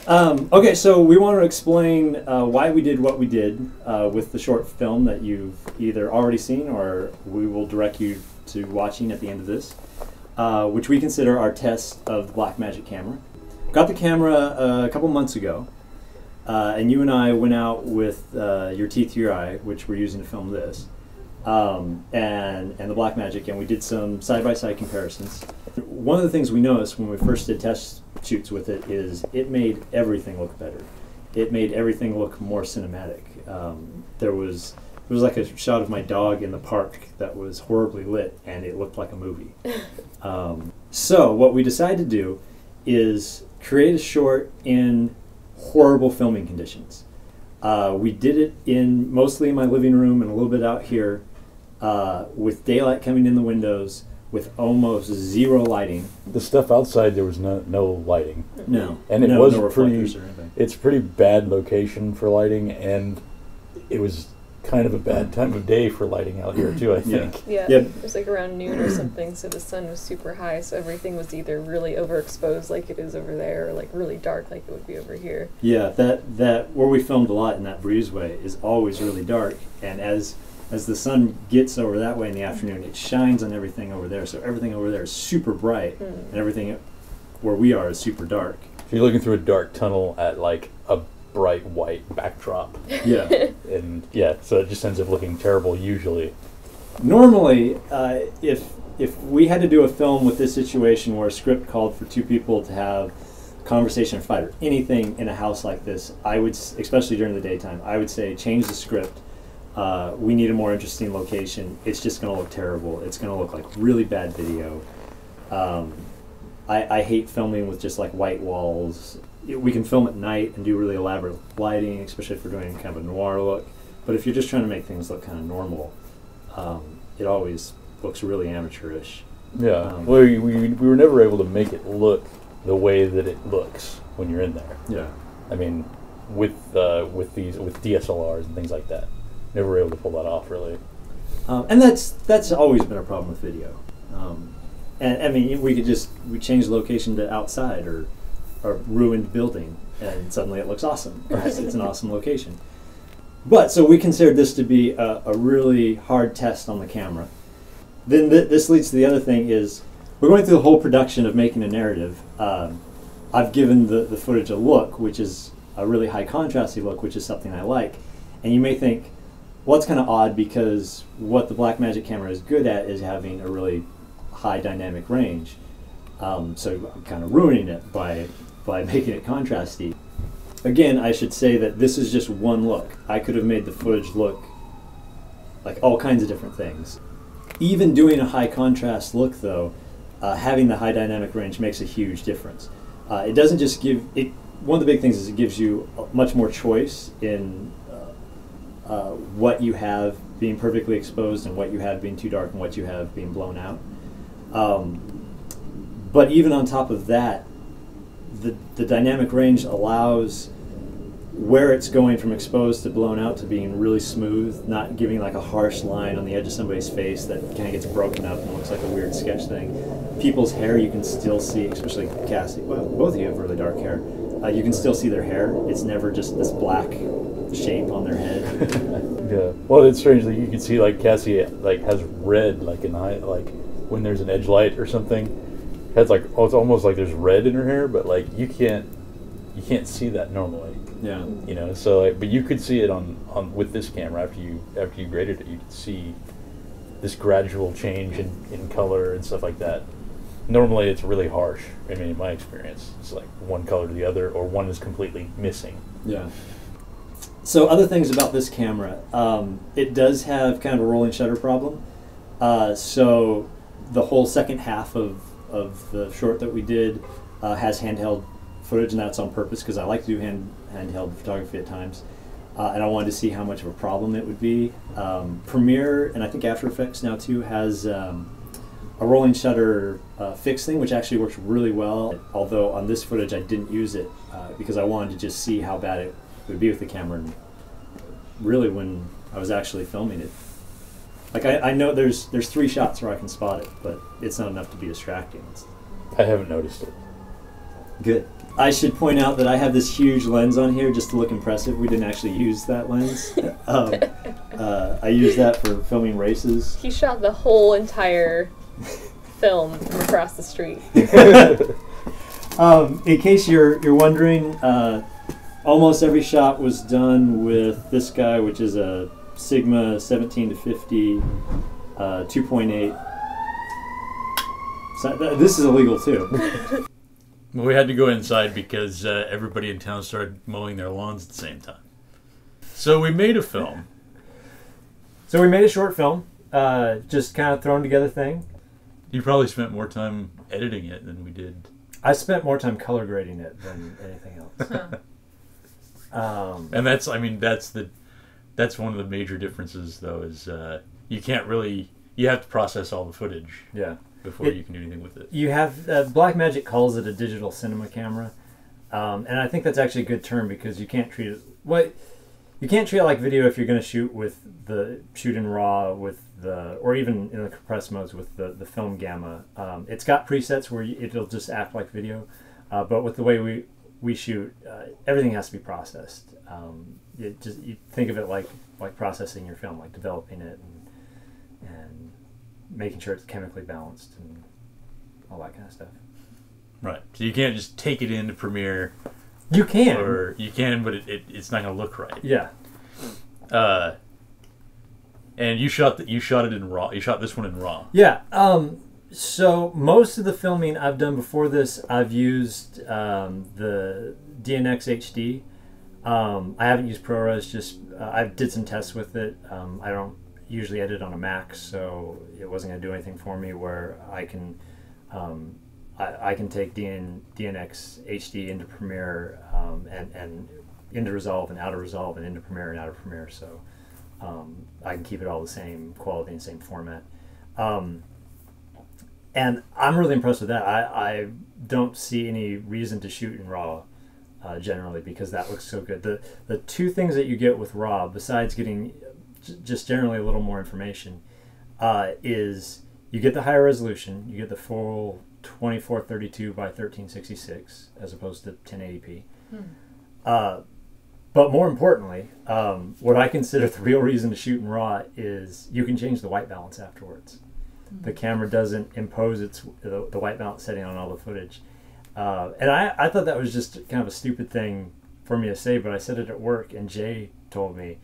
Okay, so we want to explain why we did what we did with the short film that you've either already seen or we will direct you to watching at the end of this, which we consider our test of the Blackmagic camera. Got the camera a couple months ago, and you and I went out with your teeth to your eye, which we're using to film this, and the Blackmagic, and we did some side-by-side comparisons. One of the things we noticed when we first did test shoots with it is it made everything look better. It made everything look more cinematic. There was like a shot of my dog in the park that was horribly lit, and it looked like a movie. So what we decided to do is create a short in horrible filming conditions. We did it mostly in my living room and a little bit out here, with daylight coming in the windows, with almost zero lighting. The stuff outside, there was no lighting. No, and it no, was no reflectors or anything. It's a pretty bad location for lighting, and it was kind of a bad time of day for lighting out here too, I think. Yeah, yeah. It was like around noon or something, so the sun was super high, so everything was either really overexposed like it is over there, or like really dark like it would be over here. Yeah, that where we filmed a lot in that breezeway is always really dark, and as the sun gets over that way in the afternoon, it shines on everything over there, so everything over there is super bright, and everything where we are is super dark. So you're looking through a dark tunnel at like a bright white backdrop. Yeah. And yeah, so it just ends up looking terrible usually. Normally, if we had to do a film with this situation where a script called for two people to have conversation or fight or anything in a house like this, I would, especially during the daytime, I would say change the script. We need a more interesting location. It's just going to look terrible. It's going to look like really bad video. I hate filming with just like white walls. We can film at night and do really elaborate lighting, especially if we're doing kind of a noir look. But if you're just trying to make things look kind of normal, it always looks really amateurish. Yeah, well, we were never able to make it look the way that it looks when you're in there. Yeah, I mean, with DSLRs and things like that, never were able to pull that off really. And that's always been a problem with video. And I mean, we change the location to outside or ruined building, and suddenly it looks awesome. It's an awesome location. But so we considered this to be a really hard test on the camera. Then this leads to the other thing is we're going through the whole production of making a narrative. I've given the footage a look, which is a really high contrasty look, which is something I like. And you may think, well, it's kind of odd because what the Blackmagic camera is good at is having a really high dynamic range. So I'm kind of ruining it by making it contrasty. Again, I should say that this is just one look. I could have made the footage look like all kinds of different things. Even doing a high contrast look though, having the high dynamic range makes a huge difference. It doesn't just give it. One of the big things is it gives you much more choice in what you have being perfectly exposed and what you have being too dark and what you have being blown out. But even on top of that, the dynamic range allows where it's going from exposed to blown out to being really smooth, not giving like a harsh line on the edge of somebody's face that kind of gets broken up and looks like a weird sketch thing. People's hair you can still see, especially Cassie, well, both of you have really dark hair. You can still see their hair. It's never just this black shape on their head. Yeah. Well, it's strange that you can see like Cassie like has red like in eye, like when there's an edge light or something. It's like it's almost like there's red in her hair, but like you can't see that normally. Yeah. You know, so like, but you could see it on with this camera after you graded it. You could see this gradual change in color and stuff like that. Normally, it's really harsh. I mean, in my experience, it's like one color to the other, or one is completely missing. Yeah. So other things about this camera, it does have kind of a rolling shutter problem. So the whole second half of the short that we did has handheld footage, and that's on purpose because I like to do handheld photography at times, and I wanted to see how much of a problem it would be. Premiere, and I think After Effects now too, has a rolling shutter fix thing, which actually works really well, although on this footage I didn't use it because I wanted to just see how bad it would be with the camera, and really when I was actually filming it. Like I know there's 3 shots where I can spot it, but it's not enough to be distracting. I haven't noticed it. Good. I should point out that I have this huge lens on here just to look impressive. We didn't actually use that lens. I used that for filming races. He shot the whole entire film from across the street. In case you're wondering, almost every shot was done with this guy, which is a Sigma 17 to 50 2.8. So this is illegal too. We had to go inside because everybody in town started mowing their lawns at the same time. So we made a film. So we made a short film, just kind of thrown together thing. You probably spent more time editing it than we did. I spent more time color grading it than anything else. And that's one of the major differences, though, is you can't really, you have to process all the footage. Yeah. Before you can do anything with it. You have Blackmagic calls it a digital cinema camera, and I think that's actually a good term because you can't treat it you can't treat it like video if you're going to shoot in RAW with or even in the compressed modes with the film gamma. It's got presets where it'll just act like video, but with the way we shoot, everything has to be processed. You think of it like processing your film, like developing it and making sure it's chemically balanced and all that kind of stuff. Right. So you can't just take it into Premiere. You can. Or you can, but it's not going to look right. Yeah. And you shot it in RAW. You shot this one in RAW. Yeah. So most of the filming I've done before this, I've used the DNX HD. I haven't used ProRes. Just I did some tests with it. I don't usually edit on a Mac, so it wasn't going to do anything for me. Where I can take DNX HD into Premiere and into Resolve and out of Resolve and into Premiere and out of Premiere. So I can keep it all the same quality and same format. And I'm really impressed with that. I don't see any reason to shoot in RAW generally because that looks so good. The two things that you get with RAW, besides getting just generally a little more information, is you get the higher resolution. You get the full 2432 by 1366 as opposed to 1080p. But more importantly, what I consider the real reason to shoot in RAW is you can change the white balance afterwards. The camera doesn't impose the white balance setting on all the footage. And I thought that was just kind of a stupid thing for me to say, but I said it at work, and Jay told me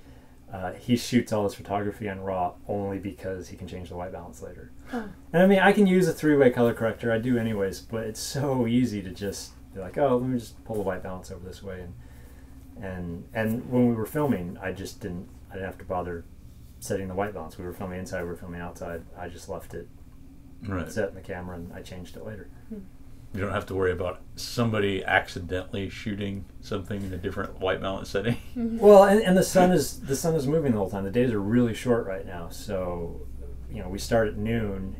he shoots all his photography on RAW only because he can change the white balance later. And I mean, I can use a three-way color corrector. I do anyways, but it's so easy to just be like, oh, let me just pull the white balance over this way. And when we were filming, I didn't have to bother setting the white balance. We were filming inside, we were filming outside. I just left it set in the camera, and I changed it later. You don't have to worry about somebody accidentally shooting something in a different white balance setting. Well, and the sun is moving the whole time. The days are really short right now, so we start at noon,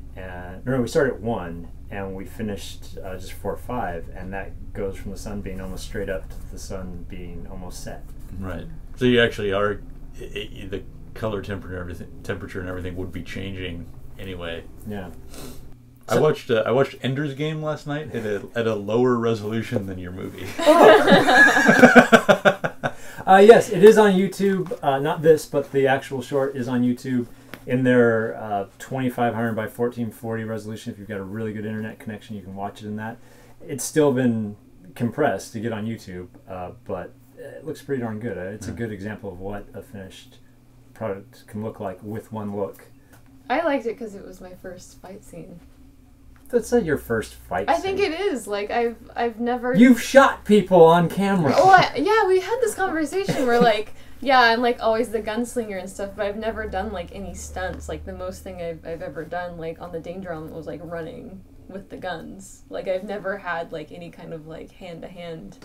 we start at 1, and we finished just before 5, and that goes from the sun being almost straight up to the sun being almost set. Right. So you actually are the color temperature and everything would be changing anyway. Yeah. I watched Ender's Game last night at a lower resolution than your movie. Yes, it is on YouTube. Not this, but the actual short is on YouTube in their 2500 by 1440 resolution. If you've got a really good internet connection, you can watch it in that. It's still been compressed to get on YouTube, but it looks pretty darn good. It's a good example of what a finished product can look like with one look. I liked it because it was my first fight scene. That's not your first fight scene. I think it is. Like, I've never... You've shot people on camera. Oh, yeah, we had this conversation where, like, yeah, I'm, like, always the gunslinger and stuff, but I've never done, like, any stunts. Like, the most thing I've ever done, like, on the Danger Element was, like, running with the guns. Like, I've never had, like, any kind of, like, hand-to-hand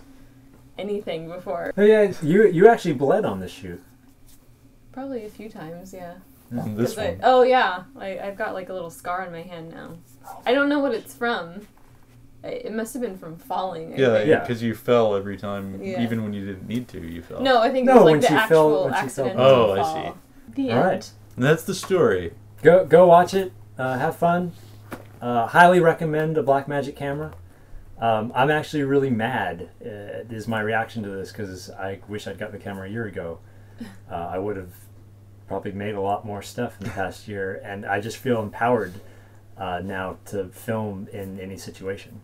anything before. Oh, yeah, you actually bled on this shoot. Probably a few times, yeah. On this one. I've got like a little scar on my hand now. I don't know what it's from. It must have been from falling. Because you fell every time, even when you didn't need to, you fell. No, I think it was like the actual accident. Oh, I see. The All end. right. And that's the story. Go watch it. Have fun. Highly recommend a Blackmagic camera. I'm actually really mad. Is my reaction to this because I wish I'd gotten the camera a year ago. I would have probably made a lot more stuff in the past year, and I just feel empowered now to film in any situation.